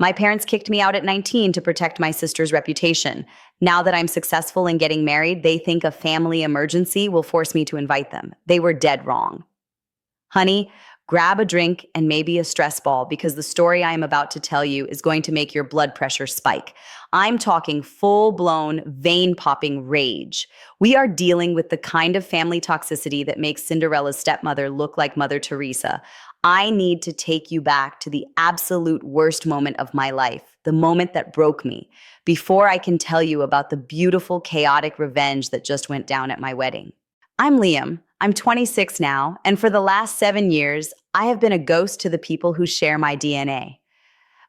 My parents kicked me out at 19 to protect my sister's reputation. Now that I'm successful in getting married, they think a family emergency will force me to invite them. They were dead wrong. Honey, grab a drink and maybe a stress ball because the story I am about to tell you is going to make your blood pressure spike. I'm talking full-blown, vein-popping rage. We are dealing with the kind of family toxicity that makes Cinderella's stepmother look like Mother Teresa. I need to take you back to the absolute worst moment of my life, the moment that broke me, before I can tell you about the beautiful, chaotic revenge that just went down at my wedding. I'm Liam. I'm 26 now, and for the last 7 years, I have been a ghost to the people who share my DNA.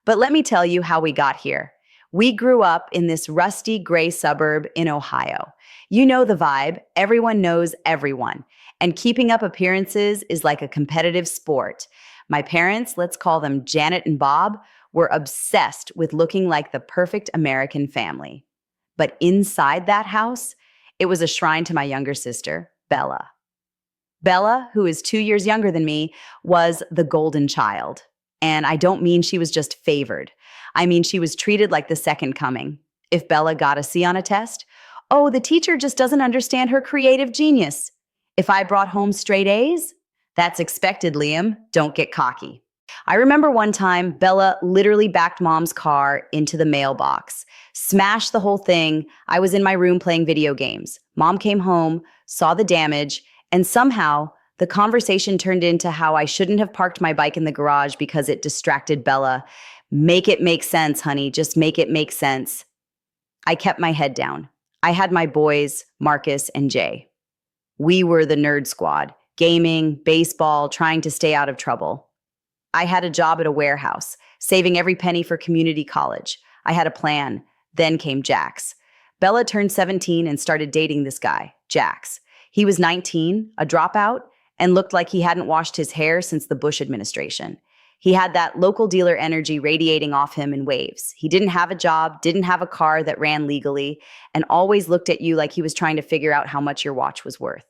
But let me tell you how we got here. We grew up in this rusty gray suburb in Ohio. You know the vibe, everyone knows everyone, and keeping up appearances is like a competitive sport. My parents, let's call them Janet and Bob, were obsessed with looking like the perfect American family. But inside that house, it was a shrine to my younger sister, Bella. Bella, who is 2 years younger than me, was the golden child. And I don't mean she was just favored. I mean she was treated like the second coming. If Bella got a C on a test, oh, the teacher just doesn't understand her creative genius. If I brought home straight A's, that's expected, Liam. Don't get cocky. I remember one time Bella literally backed Mom's car into the mailbox, smashed the whole thing. I was in my room playing video games. Mom came home, saw the damage, and somehow the conversation turned into how I shouldn't have parked my bike in the garage because it distracted Bella. Make it make sense, honey. Just make it make sense. I kept my head down. I had my boys, Marcus and Jay. We were the nerd squad, gaming, baseball, trying to stay out of trouble. I had a job at a warehouse, saving every penny for community college. I had a plan. Then came Jax. Bella turned 17 and started dating this guy, Jax. He was 19, a dropout, and looked like he hadn't washed his hair since the Bush administration. He had that local dealer energy radiating off him in waves. He didn't have a job, didn't have a car that ran legally, and always looked at you like he was trying to figure out how much your watch was worth.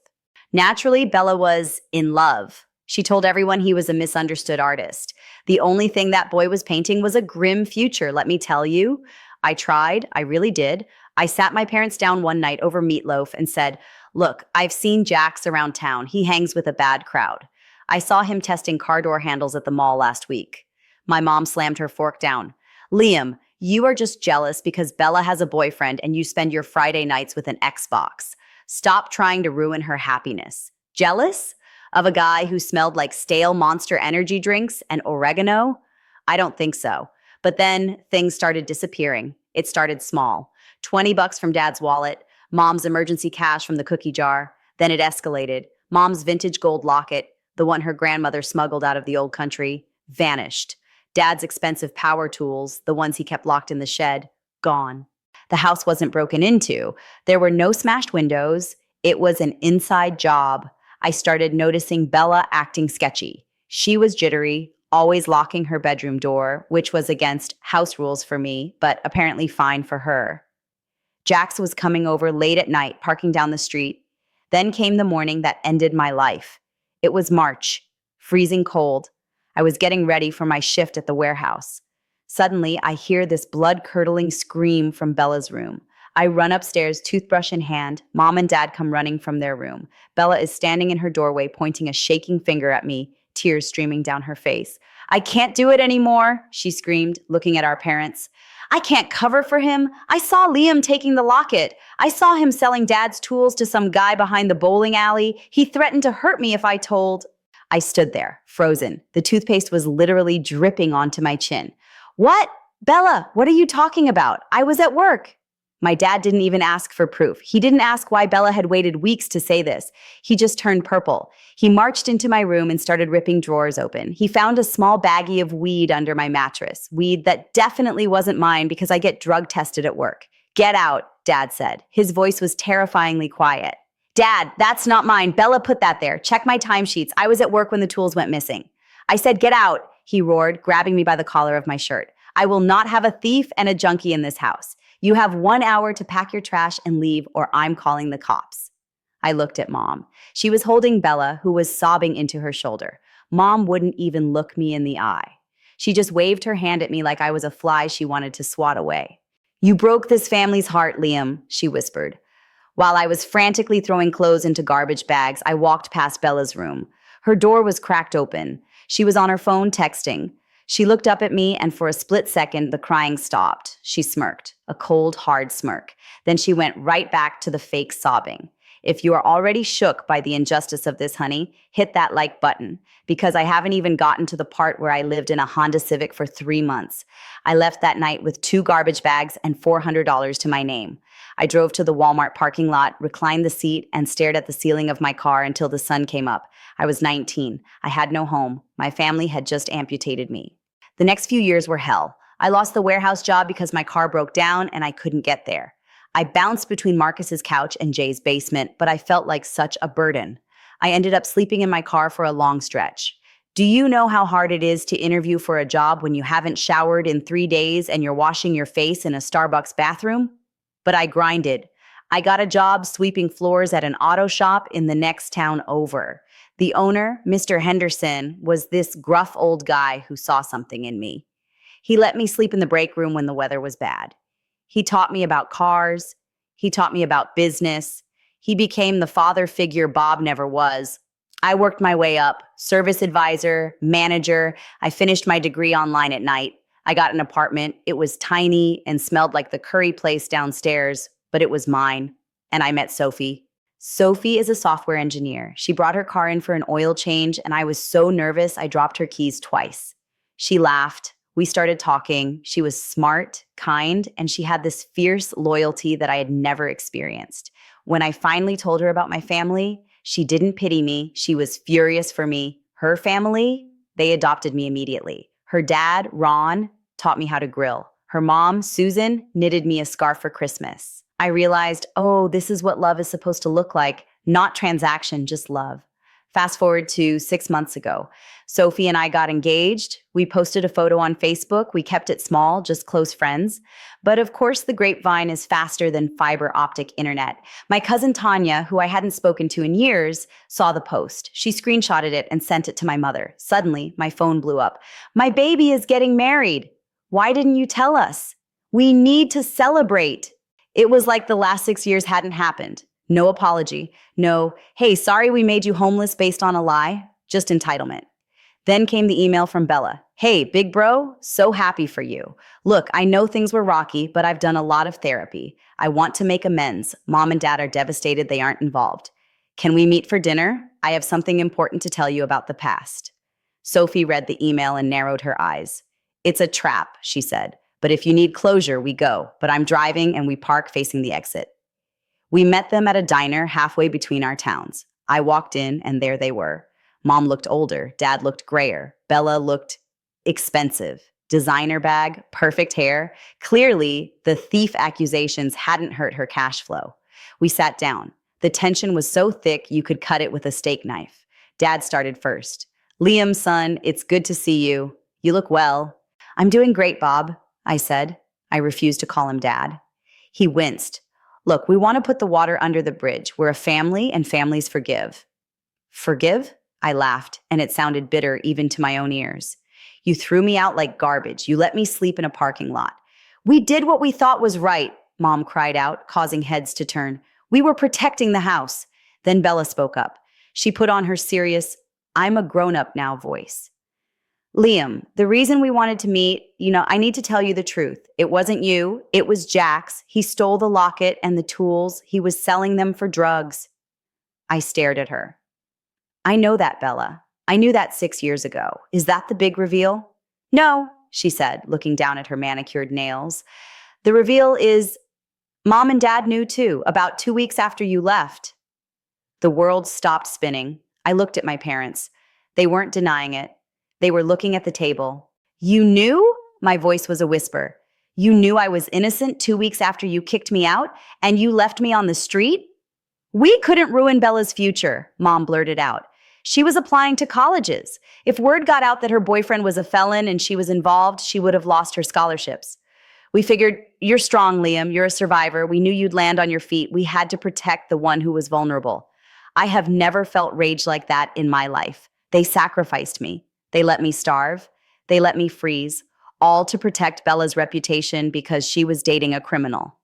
Naturally, Bella was in love. She told everyone he was a misunderstood artist. The only thing that boy was painting was a grim future, let me tell you. I tried, I really did. I sat my parents down one night over meatloaf and said, "Look, I've seen Jax around town. He hangs with a bad crowd. I saw him testing car door handles at the mall last week." My mom slammed her fork down. "Liam, you are just jealous because Bella has a boyfriend and you spend your Friday nights with an Xbox. Stop trying to ruin her happiness." Jealous? Of a guy who smelled like stale Monster energy drinks and oregano? I don't think so. But then things started disappearing. It started small. $20 from Dad's wallet, Mom's emergency cash from the cookie jar. Then it escalated. Mom's vintage gold locket, the one her grandmother smuggled out of the old country, vanished. Dad's expensive power tools, the ones he kept locked in the shed, gone. The house wasn't broken into. There were no smashed windows. It was an inside job. I started noticing Bella acting sketchy. She was jittery, always locking her bedroom door, which was against house rules for me, but apparently fine for her. Jax was coming over late at night, parking down the street. Then came the morning that ended my life. It was March, freezing cold. I was getting ready for my shift at the warehouse. Suddenly, I hear this blood-curdling scream from Bella's room. I run upstairs, toothbrush in hand. Mom and Dad come running from their room. Bella is standing in her doorway, pointing a shaking finger at me, tears streaming down her face. "I can't do it anymore," she screamed, looking at our parents. "I can't cover for him. I saw Liam taking the locket. I saw him selling Dad's tools to some guy behind the bowling alley. He threatened to hurt me if I told." I stood there, frozen. The toothpaste was literally dripping onto my chin. "What? Bella, what are you talking about? I was at work." My dad didn't even ask for proof. He didn't ask why Bella had waited weeks to say this. He just turned purple. He marched into my room and started ripping drawers open. He found a small baggie of weed under my mattress. Weed that definitely wasn't mine because I get drug tested at work. "Get out," Dad said. His voice was terrifyingly quiet. "Dad, that's not mine. Bella put that there. Check my timesheets. I was at work when the tools went missing." "I said, get out," he roared, grabbing me by the collar of my shirt. "I will not have a thief and a junkie in this house. You have 1 hour to pack your trash and leave, or I'm calling the cops." I looked at Mom. She was holding Bella, who was sobbing into her shoulder. Mom wouldn't even look me in the eye. She just waved her hand at me like I was a fly she wanted to swat away. You broke this family's heart, Liam, she whispered. While I was frantically throwing clothes into garbage bags, I walked past Bella's room. Her door was cracked open. She was on her phone texting. She looked up at me, and for a split second, the crying stopped. She smirked, a cold, hard smirk. Then she went right back to the fake sobbing. If you are already shook by the injustice of this, honey, hit that like button, because I haven't even gotten to the part where I lived in a Honda Civic for 3 months. I left that night with 2 garbage bags and $400 to my name. I drove to the Walmart parking lot, reclined the seat, and stared at the ceiling of my car until the sun came up. I was 19. I had no home. My family had just amputated me. The next few years were hell. I lost the warehouse job because my car broke down and I couldn't get there. I bounced between Marcus's couch and Jay's basement, but I felt like such a burden. I ended up sleeping in my car for a long stretch. Do you know how hard it is to interview for a job when you haven't showered in 3 days and you're washing your face in a Starbucks bathroom? But I grinded. I got a job sweeping floors at an auto shop in the next town over. The owner, Mr. Henderson, was this gruff old guy who saw something in me. He let me sleep in the break room when the weather was bad. He taught me about cars. He taught me about business. He became the father figure Bob never was. I worked my way up, service advisor, manager. I finished my degree online at night. I got an apartment. It was tiny and smelled like the curry place downstairs, but it was mine. And I met Sophie. Sophie is a software engineer. She brought her car in for an oil change, and I was so nervous I dropped her keys twice. She laughed. We started talking. She was smart, kind, and she had this fierce loyalty that I had never experienced. When I finally told her about my family, she didn't pity me. She was furious for me. Her family, they adopted me immediately. Her dad, Ron, taught me how to grill. Her mom, Susan, knitted me a scarf for Christmas. I realized, oh, this is what love is supposed to look like. Not transaction, just love. Fast forward to 6 months ago. Sophie and I got engaged. We posted a photo on Facebook. We kept it small, just close friends. But of course, the grapevine is faster than fiber optic internet. My cousin Tanya, who I hadn't spoken to in years, saw the post. She screenshotted it and sent it to my mother. Suddenly, my phone blew up. My baby is getting married. Why didn't you tell us? We need to celebrate. It was like the last 6 years hadn't happened. No apology. No, hey, sorry we made you homeless based on a lie. Just entitlement. Then came the email from Bella. Hey, big bro, so happy for you. Look, I know things were rocky, but I've done a lot of therapy. I want to make amends. Mom and dad are devastated they aren't involved. Can we meet for dinner? I have something important to tell you about the past. Sophie read the email and narrowed her eyes. It's a trap, she said. But if you need closure, we go. But I'm driving and we park facing the exit. We met them at a diner halfway between our towns. I walked in and there they were. Mom looked older, dad looked grayer, Bella looked expensive. Designer bag, perfect hair. Clearly, the thief accusations hadn't hurt her cash flow. We sat down. The tension was so thick you could cut it with a steak knife. Dad started first. Liam, son, it's good to see you. You look well. I'm doing great, Bob, I said. I refused to call him Dad. He winced. Look, we want to put the water under the bridge. We're a family and families forgive. Forgive? I laughed, and it sounded bitter even to my own ears. You threw me out like garbage. You let me sleep in a parking lot. We did what we thought was right, Mom cried out, causing heads to turn. We were protecting the house. Then Bella spoke up. She put on her serious, I'm a grown-up now voice. Liam, the reason we wanted to meet, I need to tell you the truth. It wasn't you. It was Jack's. He stole the locket and the tools. He was selling them for drugs. I stared at her. I know that, Bella. I knew that 6 years ago. Is that the big reveal? No, she said, looking down at her manicured nails. The reveal is Mom and Dad knew too, about 2 weeks after you left. The world stopped spinning. I looked at my parents. They weren't denying it. They were looking at the table. You knew? My voice was a whisper. You knew I was innocent 2 weeks after you kicked me out, and you left me on the street? We couldn't ruin Bella's future, Mom blurted out. She was applying to colleges. If word got out that her boyfriend was a felon and she was involved, she would have lost her scholarships. We figured, you're strong, Liam. You're a survivor. We knew you'd land on your feet. We had to protect the one who was vulnerable. I have never felt rage like that in my life. They sacrificed me. They let me starve. They let me freeze, all to protect Bella's reputation because she was dating a criminal.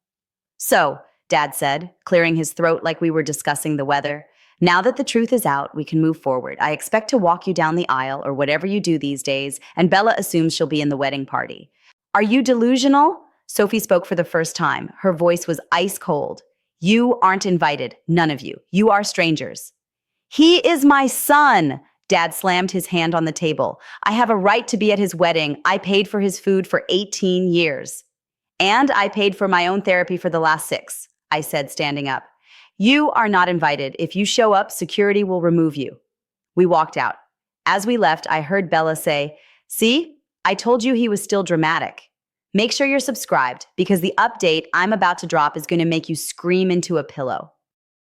So, Dad said, clearing his throat like we were discussing the weather, now that the truth is out, we can move forward. I expect to walk you down the aisle or whatever you do these days, and Bella assumes she'll be in the wedding party. Are you delusional? Sophie spoke for the first time. Her voice was ice cold. You aren't invited, none of you. You are strangers. He is my son. Dad slammed his hand on the table. I have a right to be at his wedding. I paid for his food for 18 years. And I paid for my own therapy for the last 6, I said, standing up. You are not invited. If you show up, security will remove you. We walked out. As we left, I heard Bella say, See, I told you he was still dramatic. Make sure you're subscribed because the update I'm about to drop is going to make you scream into a pillow.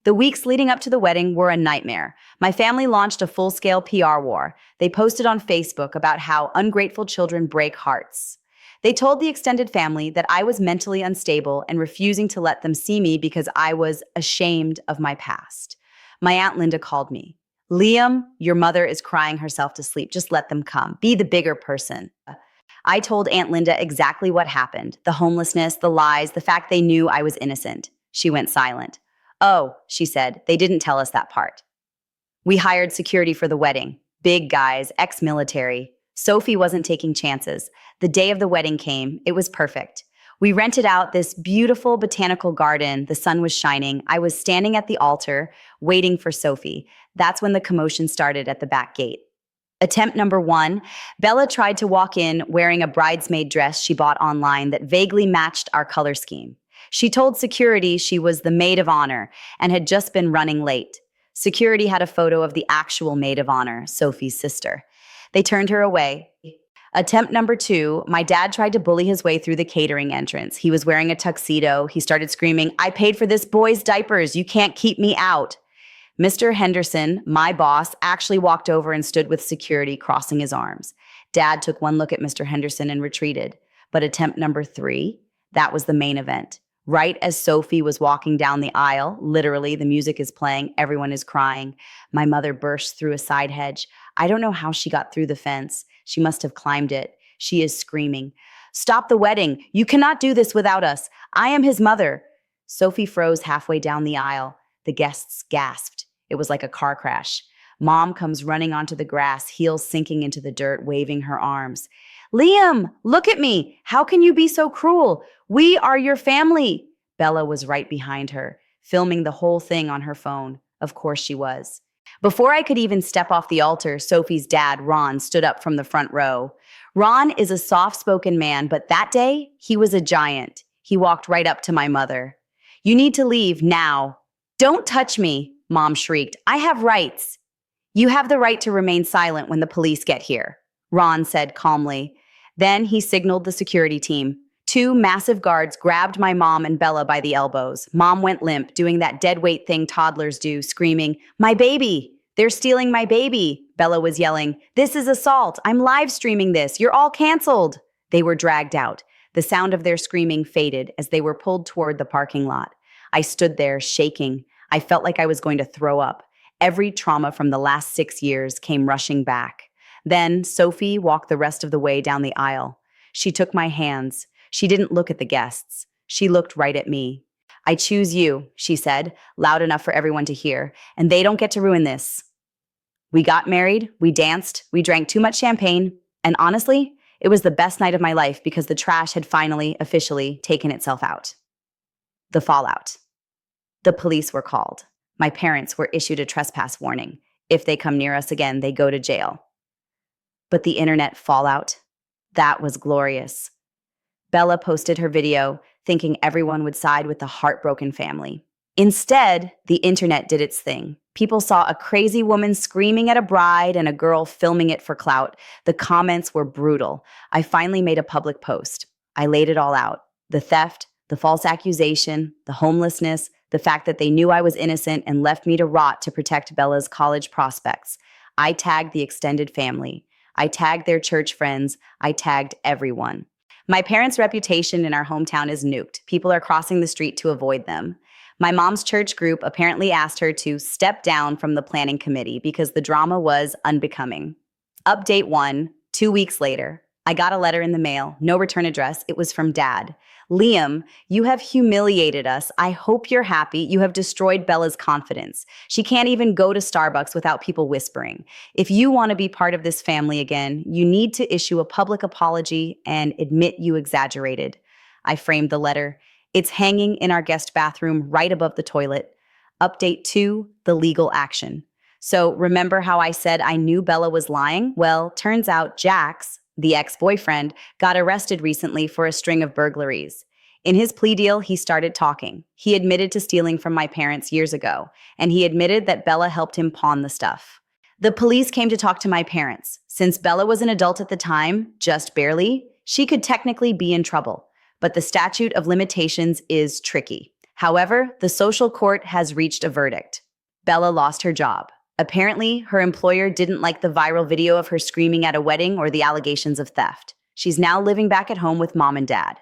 The weeks leading up to the wedding were a nightmare. My family launched a full-scale PR war. They posted on Facebook about how ungrateful children break hearts. They told the extended family that I was mentally unstable and refusing to let them see me because I was ashamed of my past. My Aunt Linda called me. Liam, your mother is crying herself to sleep. Just let them come. Be the bigger person. I told Aunt Linda exactly what happened. The homelessness, the lies, the fact they knew I was innocent. She went silent. Oh, she said, they didn't tell us that part. We hired security for the wedding. Big guys, ex-military. Sophie wasn't taking chances. The day of the wedding came. It was perfect. We rented out this beautiful botanical garden. The sun was shining. I was standing at the altar, waiting for Sophie. That's when the commotion started at the back gate. Attempt number 1, Bella tried to walk in wearing a bridesmaid dress she bought online that vaguely matched our color scheme. She told security she was the maid of honor and had just been running late. Security had a photo of the actual maid of honor, Sophie's sister. They turned her away. Attempt number 2, my dad tried to bully his way through the catering entrance. He was wearing a tuxedo. He started screaming, I paid for this boy's diapers. You can't keep me out. Mr. Henderson, my boss, actually walked over and stood with security, crossing his arms. Dad took one look at Mr. Henderson and retreated. But attempt number 3, that was the main event. Right as Sophie was walking down the aisle, literally, the music is playing, everyone is crying. My mother burst through a side hedge. I don't know how she got through the fence. She must have climbed it. She is screaming, Stop the wedding. You cannot do this without us. I am his mother. Sophie froze halfway down the aisle. The guests gasped. It was like a car crash. Mom comes running onto the grass, heels sinking into the dirt, waving her arms. Liam, look at me. How can you be so cruel? We are your family. Bella was right behind her, filming the whole thing on her phone. Of course she was. Before I could even step off the altar, Sophie's dad, Ron, stood up from the front row. Ron is a soft-spoken man, but that day, he was a giant. He walked right up to my mother. You need to leave now. Don't touch me, Mom shrieked. I have rights. You have the right to remain silent when the police get here, Ron said calmly. Then he signaled the security team. 2 massive guards grabbed my mom and Bella by the elbows. Mom went limp, doing that deadweight thing toddlers do, screaming, My baby! They're stealing my baby! Bella was yelling, This is assault! I'm live streaming this! You're all canceled! They were dragged out. The sound of their screaming faded as they were pulled toward the parking lot. I stood there, shaking. I felt like I was going to throw up. Every trauma from the last 6 years came rushing back. Then Sophie walked the rest of the way down the aisle. She took my hands. She didn't look at the guests. She looked right at me. I choose you, she said, loud enough for everyone to hear, and they don't get to ruin this. We got married, we danced, we drank too much champagne, and honestly, it was the best night of my life because the trash had finally, officially taken itself out. The fallout. The police were called. My parents were issued a trespass warning. If they come near us again, they go to jail. But the internet fallout, that was glorious. Bella posted her video, thinking everyone would side with the heartbroken family. Instead, the internet did its thing. People saw a crazy woman screaming at a bride and a girl filming it for clout. The comments were brutal. I finally made a public post. I laid it all out. The theft, the false accusation, the homelessness, the fact that they knew I was innocent and left me to rot to protect Bella's college prospects. I tagged the extended family. I tagged their church friends. I tagged everyone. My parents' reputation in our hometown is nuked. People are crossing the street to avoid them. My mom's church group apparently asked her to step down from the planning committee because the drama was unbecoming. Update 1, 2 weeks later. I got a letter in the mail, no return address. It was from Dad. Liam, you have humiliated us. I hope you're happy. You have destroyed Bella's confidence. She can't even go to Starbucks without people whispering. If you want to be part of this family again, you need to issue a public apology and admit you exaggerated. I framed the letter. It's hanging in our guest bathroom right above the toilet. Update 2, the legal action. So remember how I said I knew Bella was lying? Well, turns out Jax, the ex-boyfriend, got arrested recently for a string of burglaries. In his plea deal, he started talking. He admitted to stealing from my parents years ago, and he admitted that Bella helped him pawn the stuff. The police came to talk to my parents. Since Bella was an adult at the time, just barely, she could technically be in trouble. But the statute of limitations is tricky. However, the social court has reached a verdict. Bella lost her job. Apparently, her employer didn't like the viral video of her screaming at a wedding or the allegations of theft. She's now living back at home with Mom and Dad.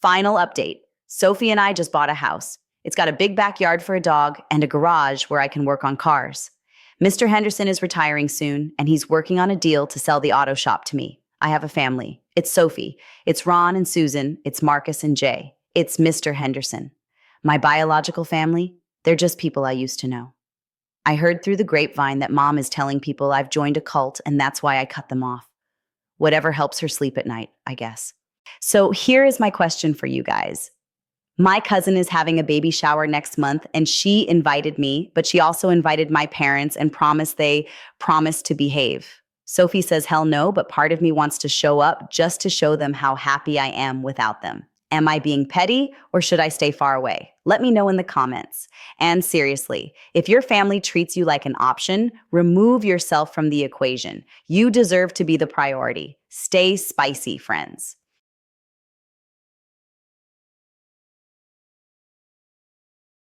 Final update. Sophie and I just bought a house. It's got a big backyard for a dog and a garage where I can work on cars. Mr. Henderson is retiring soon, and he's working on a deal to sell the auto shop to me. I have a family. It's Sophie. It's Ron and Susan. It's Marcus and Jay. It's Mr. Henderson. My biological family, they're just people I used to know. I heard through the grapevine that Mom is telling people I've joined a cult, and that's why I cut them off. Whatever helps her sleep at night, I guess. So here is my question for you guys. My cousin is having a baby shower next month, and she invited me, but she also invited my parents and promised to behave. Sophie says hell no, but part of me wants to show up just to show them how happy I am without them. Am I being petty, or should I stay far away? Let me know in the comments. And seriously, if your family treats you like an option, remove yourself from the equation. You deserve to be the priority. Stay spicy, friends.